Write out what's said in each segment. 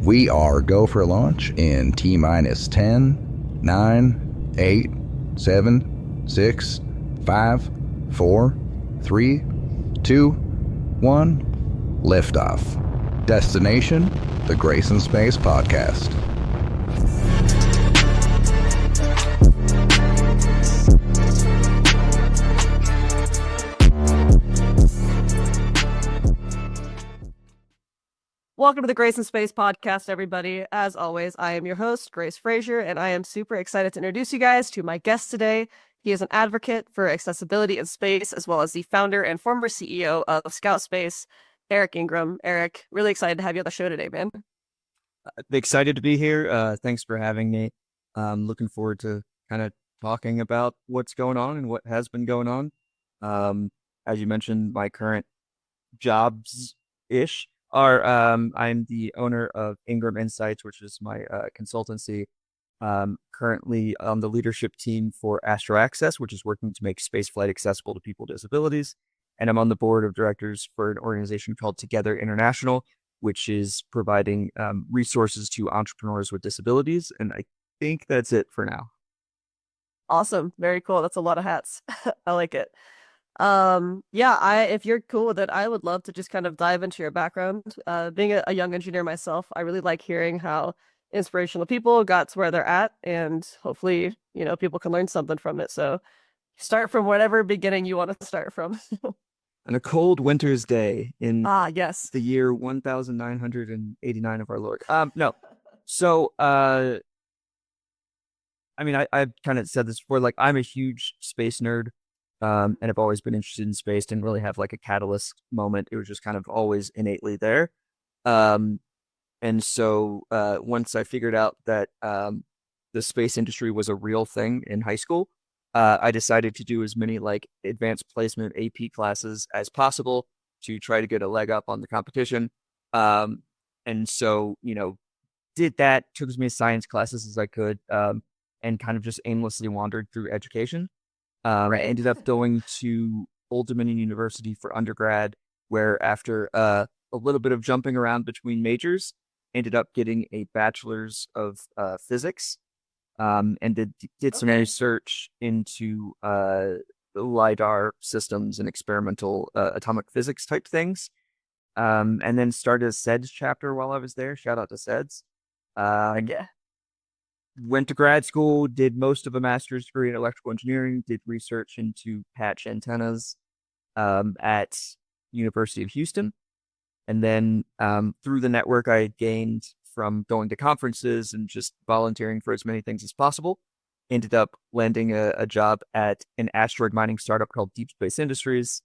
We are go for launch in T minus 10, 9, 8, 7, 6, 5, 4, 3, 2, 1. Liftoff. Destination, the Grace in Space Podcast. Welcome to the Grace in Space Podcast, everybody. As always, I am your host, Grace Frazier, and I am super excited to introduce you guys to my guest today. He is an advocate for accessibility in space, as well as the founder and former CEO of Scout Space, Eric Ingram. Eric, really excited to have you on the show today, man. Excited to be here. Thanks for having me. Looking forward to kind of talking about what's going on and what has been going on. As you mentioned, my current jobs-ish are I'm the owner of Ingram Insights, which is my consultancy. Currently on the leadership team for AstroAccess, which is working to make spaceflight accessible to people with disabilities. And I'm on the board of directors for an organization called Together International, which is providing resources to entrepreneurs with disabilities. And I think that's it for now. Awesome. Very cool. That's a lot of hats. I like it. If you're cool with it, I would love to just kind of dive into your background. Being a young engineer myself, I really like hearing how inspirational people got to where they're at, and hopefully, people can learn something from it. So start from whatever beginning you want to start from. On a cold winter's day in yes, the year 1989 of our Lord. No. So, I've kind of said this before, like I'm a huge space nerd. And I've always been interested in space, didn't really have like a catalyst moment. It was just kind of always innately there. And so once I figured out that the space industry was a real thing in high school, I decided to do as many like advanced placement AP classes as possible to try to get a leg up on the competition. And so, did that, took as many science classes as I could, and kind of just aimlessly wandered through education. I ended up going to Old Dominion University for undergrad, where after a little bit of jumping around between majors, ended up getting a bachelor's of physics, and did some research into LiDAR systems and experimental atomic physics type things, and then started a SEDS chapter while I was there. Shout out to SEDS. Went to grad school, did most of a master's degree in electrical engineering, did research into patch antennas at University of Houston. And then through the network I had gained from going to conferences and just volunteering for as many things as possible, ended up landing a job at an asteroid mining startup called Deep Space Industries,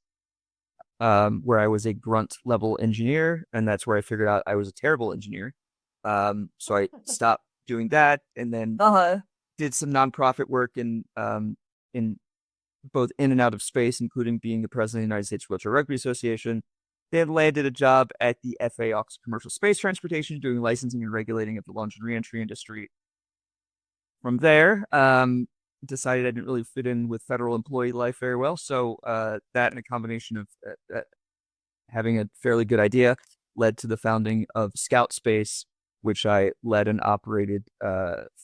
where I was a grunt level engineer. And that's where I figured out I was a terrible engineer. So I stopped doing that, and then did some nonprofit work in both in and out of space, including being the president of the United States Rugby Association. Then landed a job at the FAA Office of Commercial Space Transportation, doing licensing and regulating of the launch and reentry industry. From there, decided I didn't really fit in with federal employee life very well. So that and a combination of having a fairly good idea led to the founding of Scout Space, which I led and operated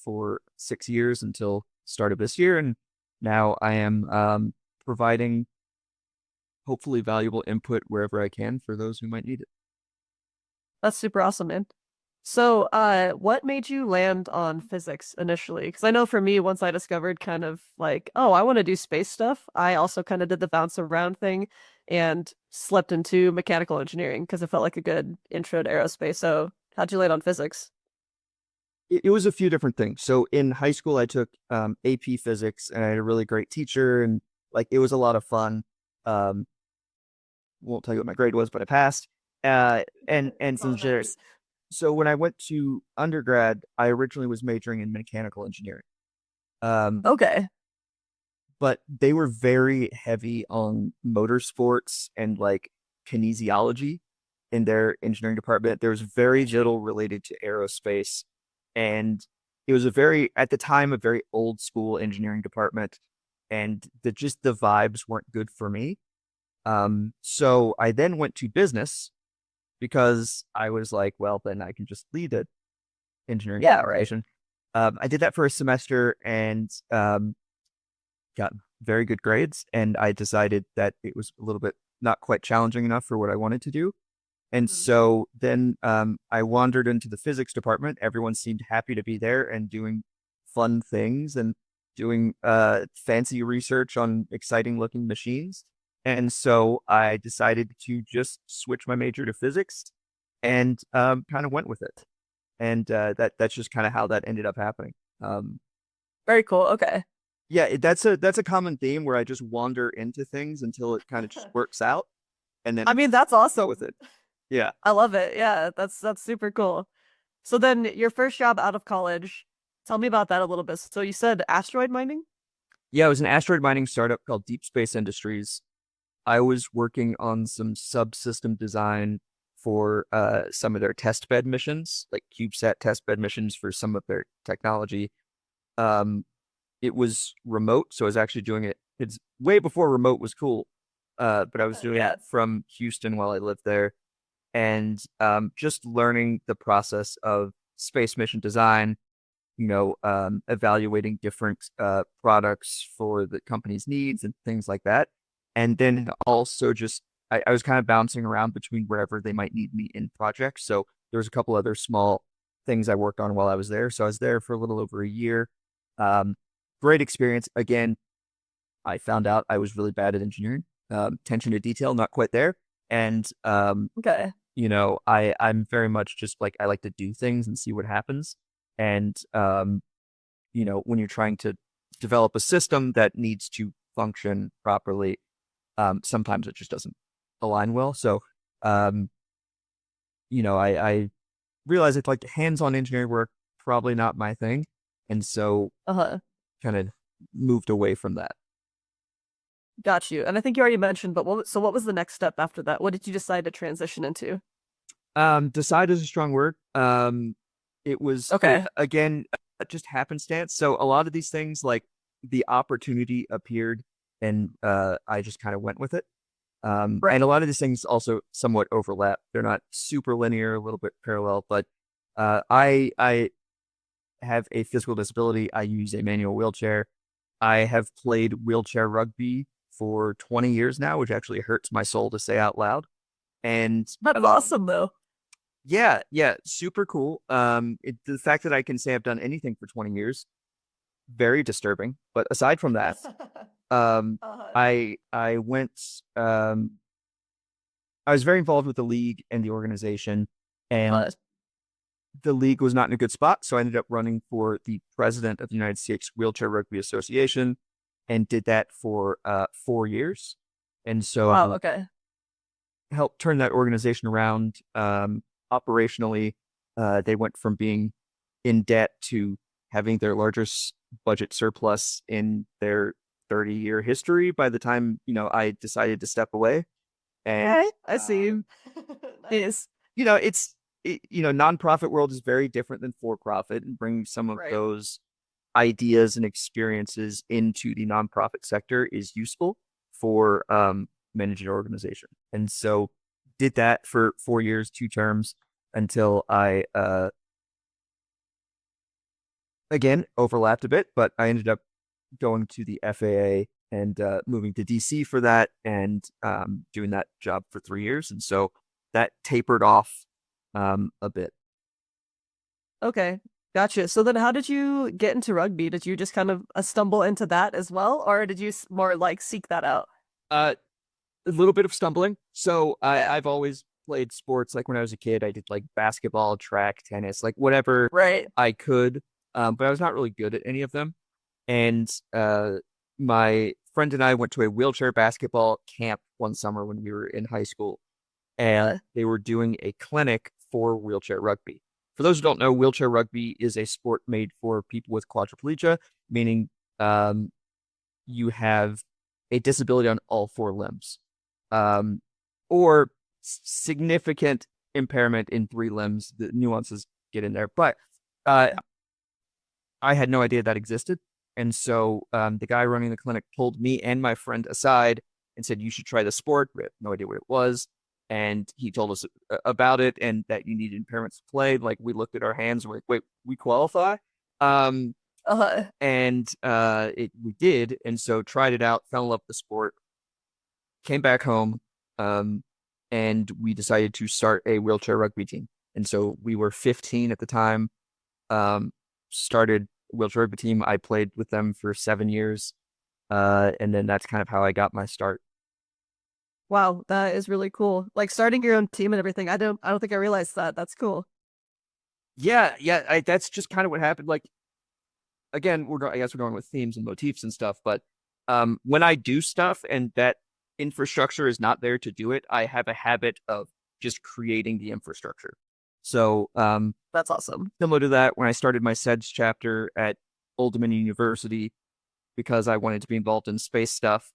for 6 years until start of this year. And now I am providing hopefully valuable input wherever I can for those who might need it. that's super awesome, man. So, what made you land on physics initially? Because I know for me, once I discovered kind of like, oh, I want to do space stuff, I also kind of did the bounce around thing and slept into mechanical engineering because it felt like a good intro to aerospace. So, how'd you land on physics? It was a few different things. So in high school, I took AP physics, and I had a really great teacher, and like it was a lot of fun. Won't tell you what my grade was, but I passed. And some shares. So when I went to undergrad, I originally was majoring in mechanical engineering. Okay. But they were very heavy on motorsports and like kinesiology in their engineering department. There was very little related to aerospace. And it was at the time, a very old school engineering department. And the vibes weren't good for me. So I then went to business because I was like, well, then I can just lead a engineering Yeah, right. education. I did that for a semester and got very good grades. And I decided that it was a little bit not quite challenging enough for what I wanted to do. And Mhm. so then I wandered into the physics department. Everyone seemed happy to be there and doing fun things and doing fancy research on exciting looking machines. And so I decided to just switch my major to physics and kind of went with it. And that's just kind of how that ended up happening. Um, Very cool. Okay. yeah, that's a common theme where I just wander into things until it kind of just works out, and then I I mean, that's go awesome. with it. Yeah. I love it. Yeah, that's super cool. So then your first job out of college, tell me about that a little bit. So you said asteroid mining? Yeah, it was an asteroid mining startup called Deep Space Industries. I was working on some subsystem design for some of their test bed missions, like CubeSat test bed missions for some of their technology. Um, it was remote, so I was actually doing it. It's way before remote was cool, but I was doing Yeah. it from Houston while I lived there, and just learning the process of space mission design, evaluating different products for the company's needs and things like that. And then also just I was kind of bouncing around between wherever they might need me in projects. So there was a couple other small things I worked on while I was there. So I was there for a little over a year. Um, Great experience. Again, I found out I was really bad at engineering. Attention to detail, not quite there. And Okay. I'm very much just like I like to do things and see what happens. And when you're trying to develop a system that needs to function properly, sometimes it just doesn't align well. So, um, I realize it's like hands-on engineering work, probably not my thing. And so Uh-huh. kind of moved away from that. Got you. And I think you already mentioned, but what was the next step after that? What did you decide to transition into? Decide is a strong word. It was Okay. again just happenstance. So a lot of these things, like the opportunity appeared, and I just kind of went with it. Right. And a lot of these things also somewhat overlap. They're not super linear, a little bit parallel, but I have a physical disability. I use a manual wheelchair. I have played wheelchair rugby for 20 years now, which actually hurts my soul to say out loud. And That's awesome though. yeah, super cool. The fact that I can say I've done anything for 20 years, very disturbing. But aside from that, um, Uh-huh. I went, I was very involved with the league and the organization, and Uh, the league was not in a good spot. So I ended up running for the president of the United States Wheelchair Rugby Association, and did that for 4 years. And so wow, okay. helped turn that organization around. Operationally, they went from being in debt to having their largest budget surplus in their 30-year history by the time, I decided to step away. And, Okay. I see. um, Nice. nonprofit world is very different than for profit, and bringing some of Right. those ideas and experiences into the nonprofit sector is useful for managing an organization. And so did that for 4 years, 2 terms, until I again overlapped a bit, but I ended up going to the FAA and moving to DC for that, and doing that job for 3 years. And so that tapered off a bit. Okay. Gotcha. So then how did you get into rugby? Did you just kind of stumble into that as well, or did you more like seek that out? Uh, a little bit of stumbling. So Okay. I've always played sports. Like when I was a kid, I did like basketball, track, tennis, like whatever Right. I could. But I was not really good at any of them. And my friend and I went to a wheelchair basketball camp one summer when we were in high school, and Uh, they were doing a clinic for wheelchair rugby. For those who don't know, wheelchair rugby is a sport made for people with quadriplegia, meaning um, you have a disability on all four limbs, um, or significant impairment in three limbs. The nuances get in there, but uh, I had no idea that existed. And so the guy running the clinic pulled me and my friend aside and said, "You should try the sport." We had no idea what it was. and he told us about it and that you needed impairments to play. Like we looked at our hands and we're like, wait, we qualify? Um, Uh, and we did, and so tried it out, fell in love with the sport, came back home, um, and we decided to start a wheelchair rugby team. And so we were 15 at the time, started a wheelchair rugby team. I played with them for 7 years, and then that's kind of how I got my start. wow, that is really cool. Like starting your own team and everything. I don't think I realized that. That's cool. Yeah, that's just kind of what happened. Like, again, I guess we're going with themes and motifs and stuff, but when I do stuff and that infrastructure is not there to do it, I have a habit of just creating the infrastructure. So That's awesome. similar to that, when I started my SEDS chapter at Old Dominion University, because I wanted to be involved in space stuff,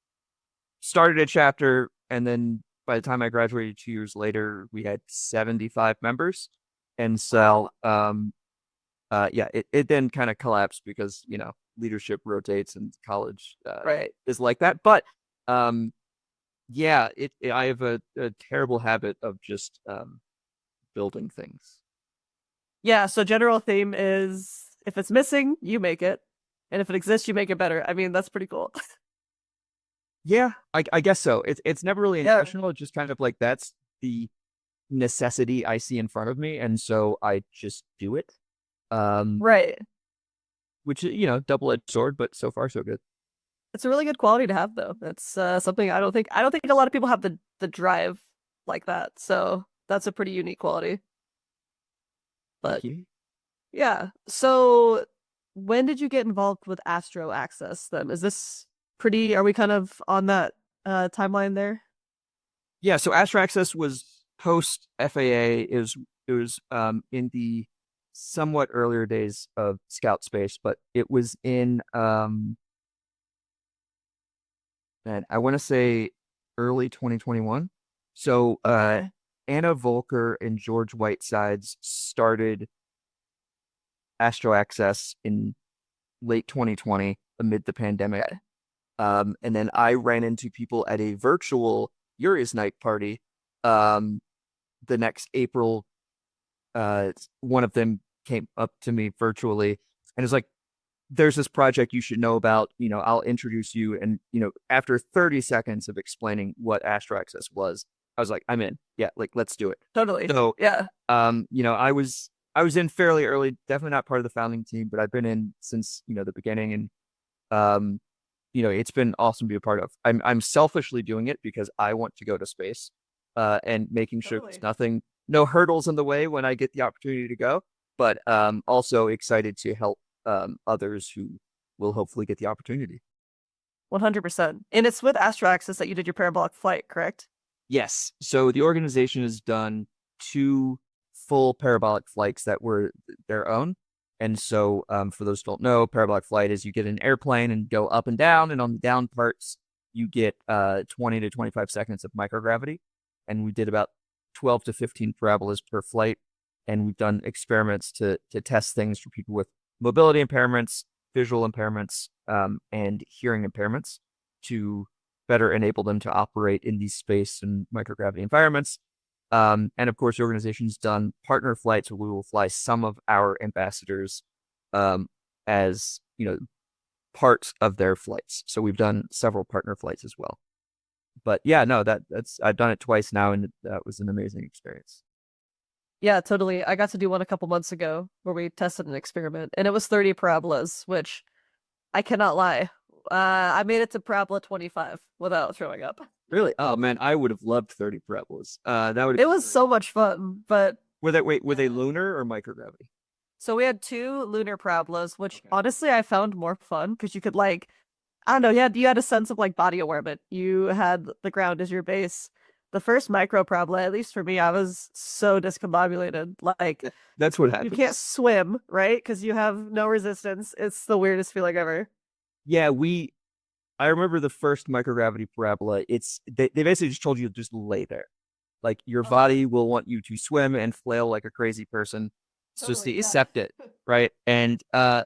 started a chapter, and then by the time I graduated 2 years later, we had 75 members. And so it then kind of collapsed because, leadership rotates and college Right. is like that. But I have a terrible habit of just building things. Yeah, so general theme is if it's missing, you make it. And if it exists, you make it better. I mean, that's pretty cool. Yeah, I guess so. It's never really Yeah. intentional. It's just kind of like that's the necessity I see in front of me, and so I just do it. Right. Which double-edged sword, but so far so good. It's a really good quality to have though. That's something I don't think a lot of people have the drive like that. So that's a pretty unique quality. But Thank you. yeah. So when did you get involved with AstroAccess then? Are we kind of on that timeline there? Yeah, so AstroAccess was post FAA. It was in the somewhat earlier days of Scout Space, but it was in man, I want to say early 2021. So Anna Volker and George Whitesides started AstroAccess in late 2020 amid the pandemic. And then I ran into people at a virtual Uri's Night party the next April. One of them came up to me virtually and was like, there's this project you should know about. I'll introduce you. And, after 30 seconds of explaining what AstroAccess was, I was like, I'm in. Yeah, like, let's do it. Totally. So, yeah. I was in fairly early, definitely not part of the founding team, but I've been in since, the beginning. And, it's been awesome to be a part of. I'm selfishly doing it because I want to go to space, and making sure Totally. there's no hurdles in the way when I get the opportunity to go, but also excited to help others who will hopefully get the opportunity. 100%. And it's with AstroAccess that you did your parabolic flight, correct? Yes. So the organization has done 2 full parabolic flights that were their own. And so for those who don't know, parabolic flight is you get an airplane and go up and down. And on the down parts, you get 20 to 25 seconds of microgravity. And we did about 12 to 15 parabolas per flight. And we've done experiments to test things for people with mobility impairments, visual impairments, and hearing impairments to better enable them to operate in these space and microgravity environments. And of course, the organization's done partner flights where we will fly some of our ambassadors as parts of their flights. So we've done several partner flights as well. But yeah, no, that's I've done it twice now, and that was an amazing experience. Yeah, totally. I got to do one a couple months ago where we tested an experiment, and it was 30 parabolas, which I cannot lie. I made it to parabola 25 without throwing up. Really? Oh man, I would have loved 30 parabolas. It was so much fun, but were they lunar or microgravity? so we had 2 lunar parabolas, which honestly I found more fun because you could I don't know, you had a sense of like body awareness. You had the ground as your base. The first micro parabola, at least for me, I was so discombobulated. Like That's what happens. you can't swim, right? Because you have no resistance. It's the weirdest feeling ever. Yeah, I remember the first microgravity parabola. They basically just told you to just lay there. Like your body will want you to swim and flail like a crazy person. So Totally, accept it, right? And I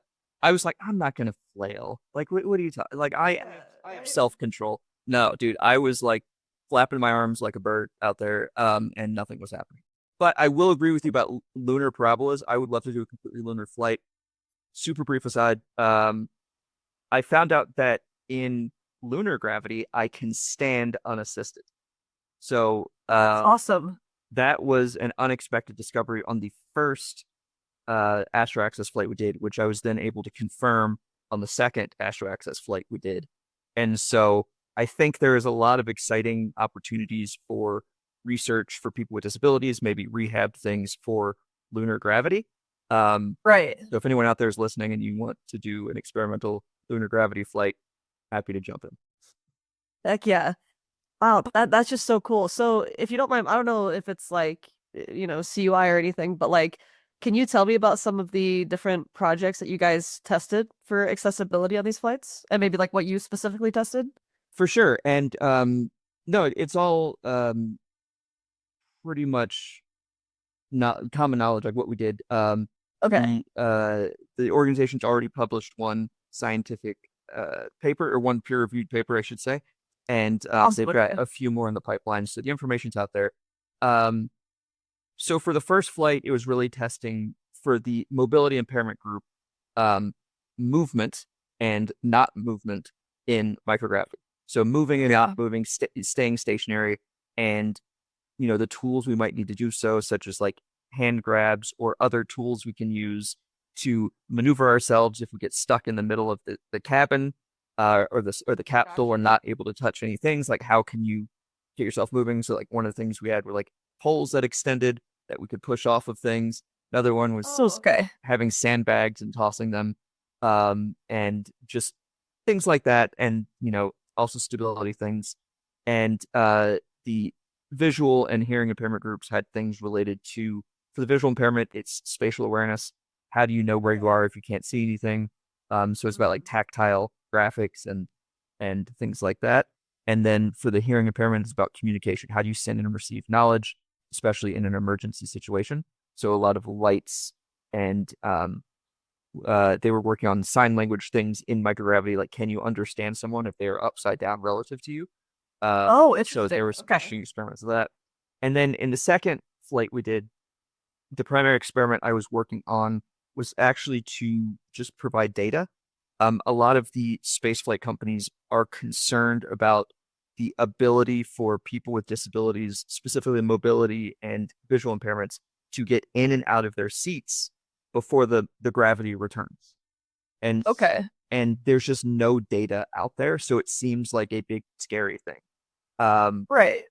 was like, I'm not gonna flail. Like, what are you talking? Like, I have self-control. No, dude, I was like flapping my arms like a bird out there, and nothing was happening. But I will agree with you about lunar parabolas. I would love to do a completely lunar flight. Super brief aside, I found out that in lunar gravity, I can stand unassisted. So Awesome. that was an unexpected discovery on the first AstroAccess flight we did, which I was then able to confirm on the second AstroAccess flight we did. And so I think there is a lot of exciting opportunities for research for people with disabilities, maybe rehab things for lunar gravity. Right. So if anyone out there is listening and you want to do an experimental lunar gravity flight, happy to jump in. Heck yeah. Wow, that's just so cool. So if you don't mind, I don't know if it's like, CUI or anything, but like, can you tell me about some of the different projects that you guys tested for accessibility on these flights? And maybe like what you specifically tested? For sure. And no, it's all pretty much not common knowledge, like what we did. Okay. The organization's already published one scientific paper, or one peer-reviewed paper, I should say, and they've got a few more in the pipeline, so the information's out there. So for the first flight, it was really testing for the mobility impairment group, movement and not movement in microgravity. So moving and not moving, staying stationary, and the tools we might need to do so, such as like hand grabs or other tools we can use to maneuver ourselves if we get stuck in the middle of the cabin or the capsule or not able to touch any things. Like, how can you get yourself moving? So like one of the things we had were like poles that extended that we could push off of things. Another one was having sandbags and tossing them, and just things like that, and also stability things. And the visual and hearing impairment groups had things related to, for the visual impairment, it's spatial awareness. How do you know where you are if you can't see anything? So it's about like tactile graphics and things like that. And then for the hearing impairment, it's about communication. How do you send and receive knowledge, especially in an emergency situation? So a lot of lights, and they were working on sign language things in microgravity, like can you understand someone if they are upside down relative to you? Interesting. So there was interesting experiments of that. And then in the second flight we did, the primary experiment I was working on was actually to just provide data. A lot of the spaceflight companies are concerned about the ability for people with disabilities, specifically mobility and visual impairments, to get in and out of their seats before the gravity returns. And and there's just no data out there, so it seems like a big scary thing. Right.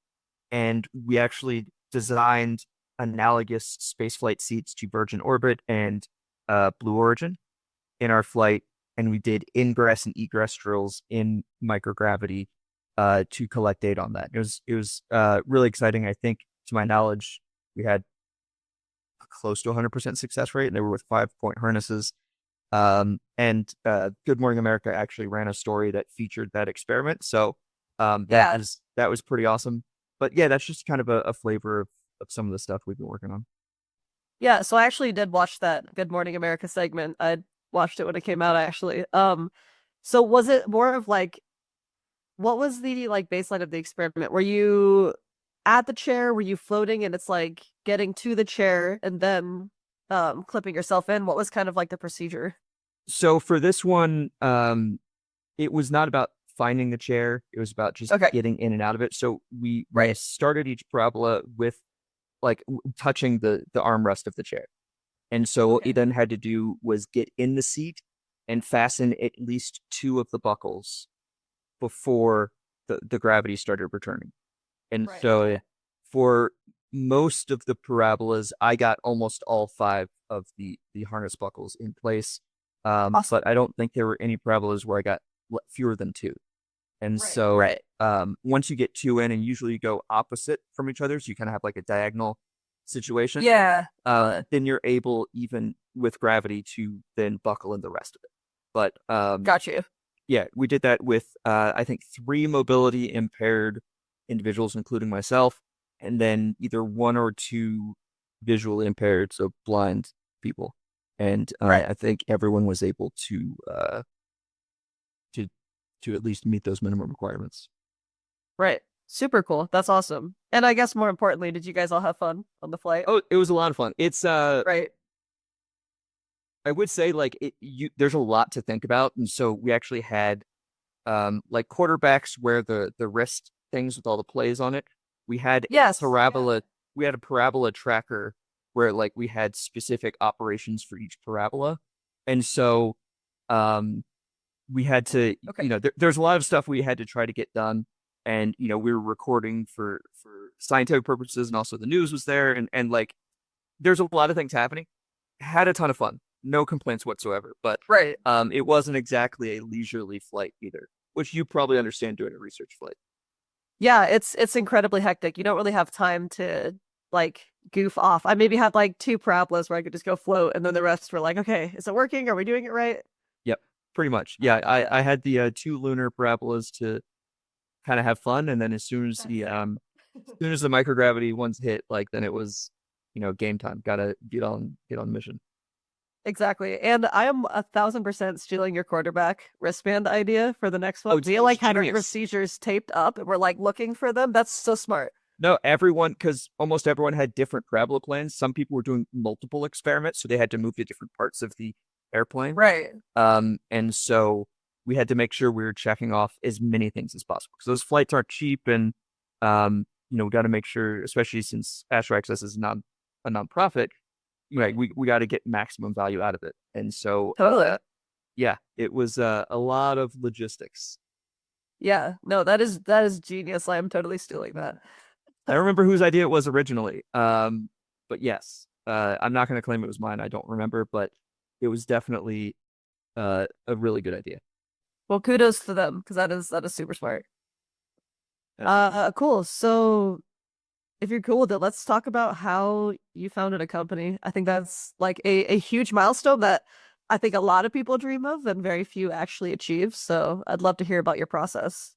And we actually designed analogous spaceflight seats to Virgin Orbit and Blue Origin in our flight, and we did ingress and egress drills in microgravity to collect data on that. It was really exciting. I think, to my knowledge, we had close to 100% success rate, and they were with 5-point harnesses. And Good Morning America actually ran a story that featured that experiment. So that was pretty awesome. But yeah, that's just kind of a flavor of some of the stuff we've been working on. Yeah, so I actually did watch that Good Morning America segment. I watched it when it came out, actually. So was it more of like, what was the like baseline of the experiment? Were you at the chair? Were you floating and it's like getting to the chair and then clipping yourself in? What was kind of like the procedure? So for this one, it was not about finding the chair. It was about just getting in and out of it. So we started each parabola with like touching the armrest of the chair. And so what we then had to do was get in the seat and fasten at least 2 of the buckles before the gravity started returning. And so for most of the parabolas, I got almost all 5 of the harness buckles in place. But I don't think there were any parabolas where I got fewer than 2. And so once you get 2 in, and usually you go opposite from each other, so you kind of have like a diagonal situation. Yeah. Then you're able, even with gravity, to then buckle in the rest of it. But Got you. Yeah, we did that with I think 3 mobility impaired individuals, including myself, and then either 1 or 2 visually impaired, so blind people. And I think everyone was able to at least meet those minimum requirements. Right. Super cool. That's awesome. And I guess more importantly, did you guys all have fun on the flight? Oh, it was a lot of fun. It's Right. I would say like there's a lot to think about, and so we actually had like quarterbacks where the wrist things with all the plays on it. We had a Yes. Yeah. parabola. We had a parabola tracker where like we had specific operations for each parabola, and so um we had to Okay. there's a lot of stuff we had to try to get done, and we were recording for scientific purposes, and also the news was there, and like there's a lot of things happening. Had a ton of fun, no complaints whatsoever, but Right. it wasn't exactly a leisurely flight either, which you probably understand doing a research flight. Yeah, it's incredibly hectic. You don't really have time to like goof off. I maybe had like two parabolas where I could just go float, and then the rest were like, okay, is it working? Are we doing it right? Yep, pretty much. Yeah, I had the two lunar parabolas to kind of have fun, and then as soon as the microgravity ones hit, like then it was game time. Gotta get on mission. Exactly. And I am 1,000% stealing your quarterback wristband idea for the next one. Oh, We like had our genius. procedures taped up and we're like looking for them. That's so smart. No, everyone, because almost everyone had different parabola plans. Some people were doing multiple experiments, so they had to move to different parts of the airplane. Right. And so we had to make sure we were checking off as many things as possible because those flights aren't cheap, and we got to make sure, especially since AstroAccess is not a nonprofit, like we got to get maximum value out of it. And so, Totally. yeah, it was a lot of logistics. Yeah. No, that is genius. I am totally stealing that. I remember whose idea it was originally. But yes, I'm not going to claim it was mine. I don't remember, but it was definitely a really good idea. Well, kudos to them because that is super smart. Cool. So if you're cool with it, let's talk about how you founded a company. I think that's like a huge milestone that I think a lot of people dream of and very few actually achieve. So I'd love to hear about your process.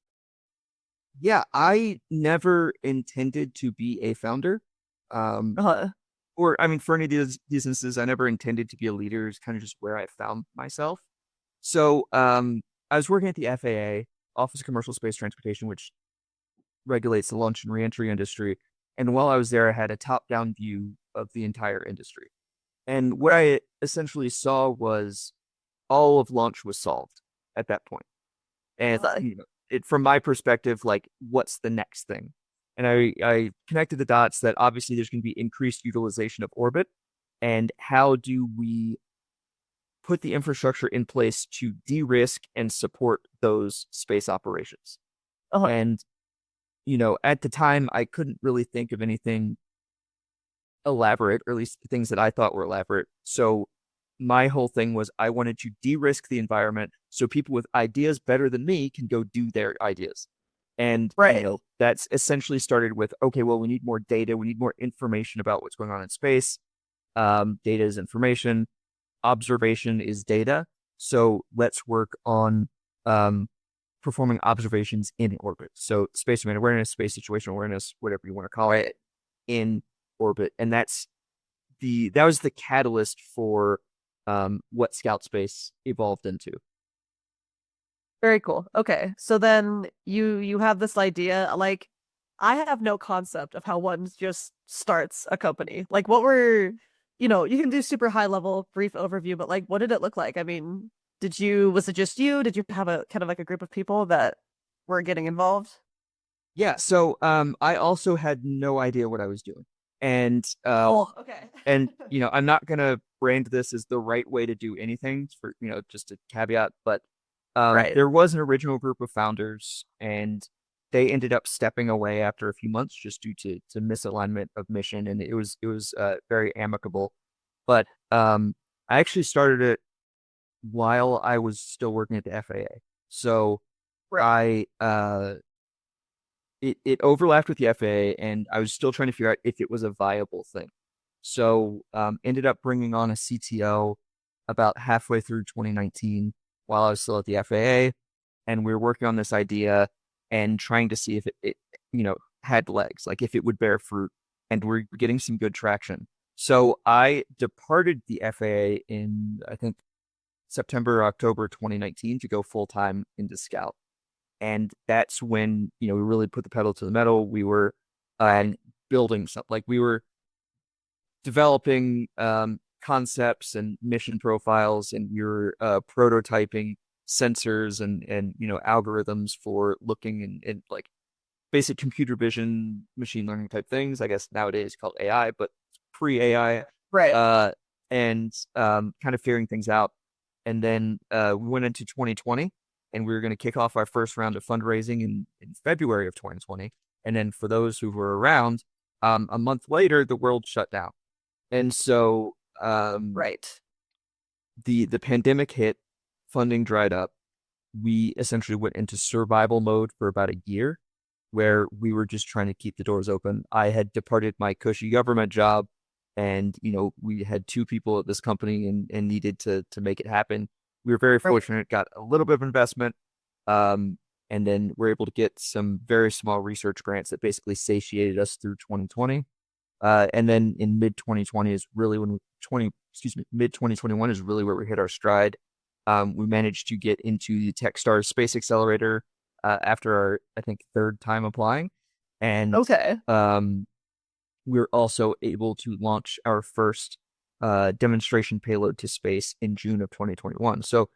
Yeah, I never intended to be a founder. Um, Uh, or I mean, for any of these instances, I never intended to be a leader. It's kind of just where I found myself. So I was working at the FAA, Office of Commercial Space Transportation, which regulates the launch and reentry industry. And while I was there, I had a top-down view of the entire industry. And what I essentially saw was all of launch was solved at that point. And uh, from my perspective, like, what's the next thing? And I connected the dots that obviously there's going to be increased utilization of orbit. And how do we put the infrastructure in place to de-risk and support those space operations? uh, And, at the time, I couldn't really think of anything elaborate, or at least things that I thought were elaborate. So my whole thing was I wanted to de-risk the environment so people with ideas better than me can go do their ideas. And, right. that's essentially started with, okay, well, we need more data. We need more information about what's going on in space. Data is information. Observation is data. So let's work on performing observations in orbit. So space domain awareness, space situational awareness, whatever you want to call it, in orbit. And that was the catalyst for what Scout Space evolved into. Very cool. Okay. So then you have this idea, like I have no concept of how one just starts a company. Like what were, you can do super high level brief overview, but like what did it look like? I mean, was it just you? Did you have a kind of like a group of people that were getting involved? Yeah, so I also had no idea what I was doing. And Oh, okay. I'm not gonna brand this as the right way to do anything, for just a caveat, but Right. there was an original group of founders, and they ended up stepping away after a few months just due to misalignment of mission, and it was very amicable. But I actually started it while I was still working at the FAA. So Right. it overlapped with the FAA, and I was still trying to figure out if it was a viable thing. So ended up bringing on a CTO about halfway through 2019 while I was still at the FAA, and we were working on this idea and trying to see if it had legs, like if it would bear fruit, and we're getting some good traction. So I departed the FAA in, I think, September, October 2019 to go full time into Scout. And that's when, we really put the pedal to the metal. We were building something, like we were developing concepts and mission profiles, and we were prototyping sensors and algorithms for looking and like basic computer vision, machine learning type things. I guess nowadays called AI, but pre-AI, Right. and kind of figuring things out. And then we went into 2020, and we were going to kick off our first round of fundraising in February of 2020. And then for those who were around, a month later, the world shut down. And so Right. the pandemic hit, funding dried up. We essentially went into survival mode for about a year, where we were just trying to keep the doors open. I had departed my cushy government job, and we had two people at this company and needed to make it happen. We were very Right. fortunate, got a little bit of investment, and then we're able to get some very small research grants that basically satiated us through 2020. And then in mid 2020 is really when mid 2021 is really where we hit our stride. We managed to get into the Techstars Space Accelerator after our, I think, third time applying. And Okay. we were also able to launch our first demonstration payload to space in June of 2021. So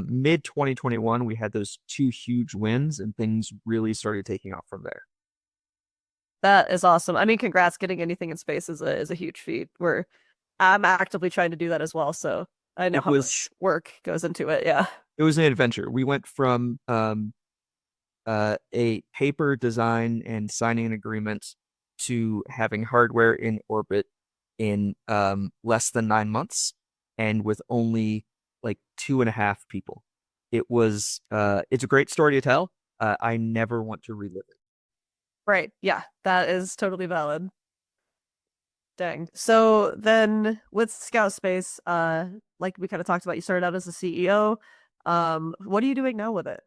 mid 2021, we had those two huge wins, and things really started taking off from there. That is awesome. I mean, congrats, getting anything in space is a huge feat. I'm actively trying to do that as well, so I know It how was much work goes into it. Yeah. it was an adventure. We went from a paper design and signing an agreement to having hardware in orbit in less than 9 months, and with only like 2.5 people. It's a great story to tell. I never want to relive it. Right. Yeah, that is totally valid. Dang. So then with Scout Space, like we kind of talked about, you started out as a CEO. What are you doing now with it?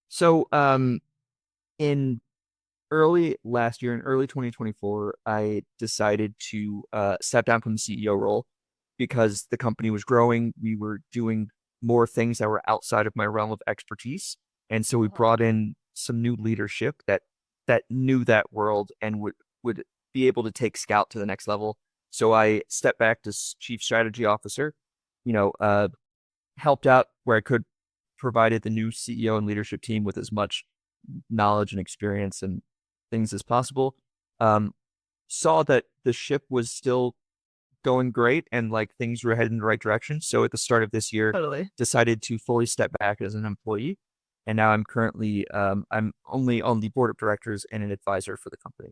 So in early last year, in early 2024, I decided to step down from the CEO role because the company was growing. We were doing more things that were outside of my realm of expertise. And so we brought in some new leadership that knew that world and would be able to take Scout to the next level. So I stepped back as chief strategy officer, you know, uh, helped out where I could, provided the new CEO and leadership team with as much knowledge and experience and things as possible. Um, Saw that the ship was still going great and like things were heading in the right direction. So at the start of this year, Totally. decided to fully step back as an employee. And now I'm currently I'm only on the board of directors and an advisor for the company.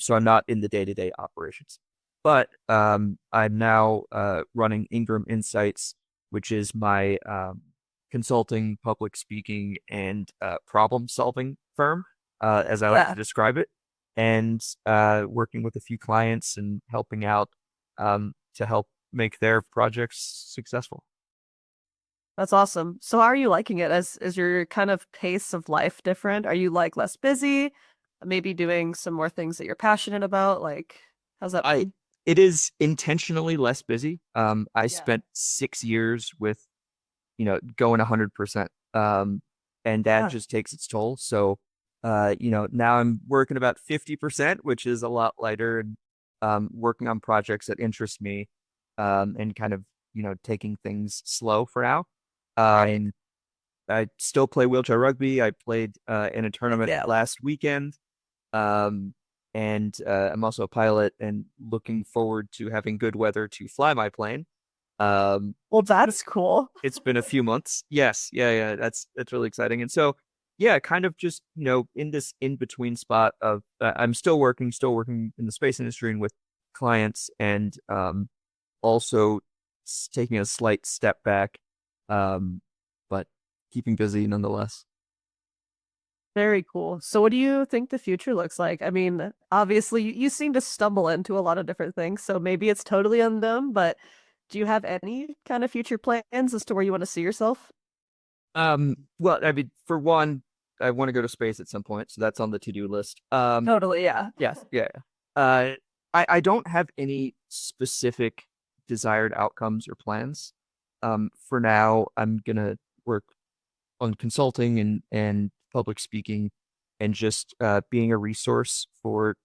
So I'm not in the day-to-day operations. But I'm now running Ingram Insights, which is my consulting, public speaking, and problem-solving firm, as I like to Yeah, describe it, and working with a few clients and helping out to help make their projects successful. that's awesome. So how are you liking it? Is your kind of pace of life different? Are you like less busy? Maybe doing some more things that you're passionate about? Like, how's that I been? It is intentionally less busy. I Yeah. spent 6 years with going 100%. And that Yeah. just takes its toll. So, now I'm working about 50%, which is a lot lighter, and working on projects that interest me, and kind of, taking things slow for now. And I still play wheelchair rugby. I played in a tournament Yeah. last weekend. Um, and I'm also a pilot and looking forward to having good weather to fly my plane. Um, Well, that's cool. it's been a few months. Yes, yeah. That's really exciting. And so, yeah, kind of just in this in between spot of I'm still working in the space industry and with clients, and also taking a slight step back, but keeping busy nonetheless. Very cool. So what do you think the future looks like? I mean, obviously you seem to stumble into a lot of different things, so maybe it's totally unknown, but do you have any kind of future plans as to where you want to see yourself? Well, I mean, for one, I want to go to space at some point, so that's on the to-do list. Totally, yeah. Yes, yeah. Uh, I don't have any specific desired outcomes or plans. For now, I'm gonna work on consulting and public speaking, and just being a resource for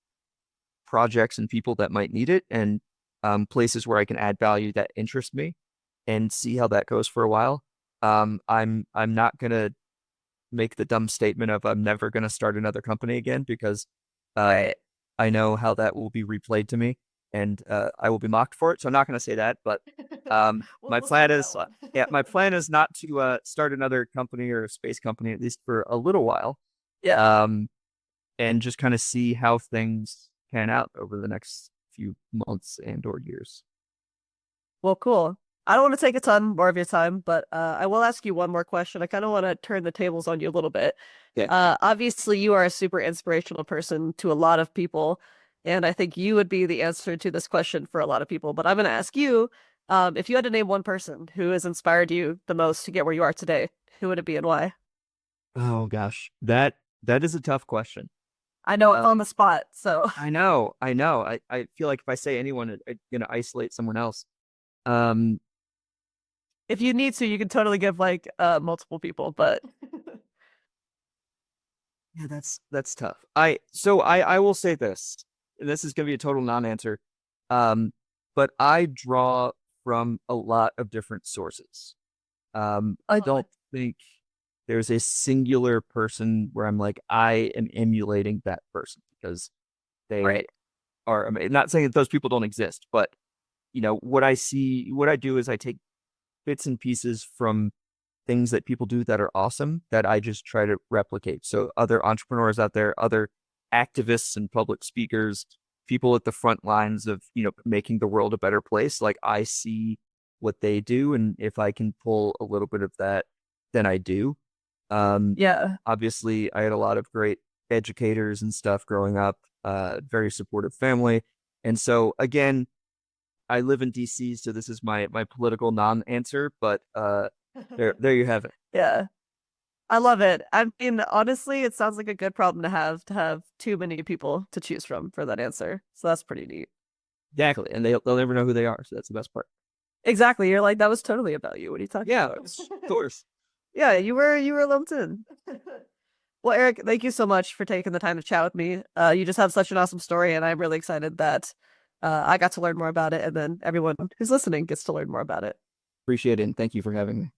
projects and people that might need it, and places where I can add value that interest me, and see how that goes for a while. I'm not gonna make the dumb statement of I'm never gonna start another company again, because Right. I know how that will be replayed to me, and I will be mocked for it. So I'm not gonna say that, but my We'll plan skip that is one. yeah, my plan is not to start another company or a space company, at least for a little while. Yeah. And just kind of see how things pan out over the next few months and or years. Well, cool. I don't want to take a ton more of your time, but I will ask you one more question. I kind of want to turn the tables on you a little bit. Yeah. Obviously, you are a super inspirational person to a lot of people, and I think you would be the answer to this question for a lot of people. But I'm going to ask you, if you had to name one person who has inspired you the most to get where you are today, who would it be and why? Oh gosh, that is a tough question. I know it's on the spot, so I know. I feel like if I say anyone, I'm gonna isolate someone else. Um, if you need to, you can totally give like multiple people, but yeah, that's tough. I will say this, and this is gonna be a total non-answer. But I draw from a lot of different sources. I don't think there's a singular person where I'm like, I am emulating that person, because they right. are. I'm not saying that those people don't exist, but what I see, what I do is I take bits and pieces from things that people do that are awesome that I just try to replicate. So other entrepreneurs out there, other activists and public speakers, people at the front lines of, making the world a better place. Like, I see what they do, and if I can pull a little bit of that, then I do. Yeah. Obviously I had a lot of great educators and stuff growing up, very supportive family. And so again, I live in DC, so this is my political non-answer, but there you have it. Yeah. I love it. I mean, honestly, it sounds like a good problem to have too many people to choose from for that answer. So that's pretty neat. Exactly. And they'll never know who they are, so that's the best part. Exactly. You're like, that was totally about you. What are you talking Yeah, about? of course. Yeah, you were lumped in. Well, Eric, thank you so much for taking the time to chat with me. You just have such an awesome story, and I'm really excited that I got to learn more about it, and then everyone who's listening gets to learn more about it. Appreciate it, and thank you for having me.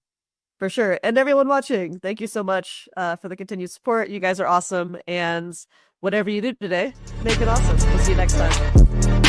For sure. And everyone watching, thank you so much for the continued support. You guys are awesome. And whatever you do today, make it awesome. We'll see you next time.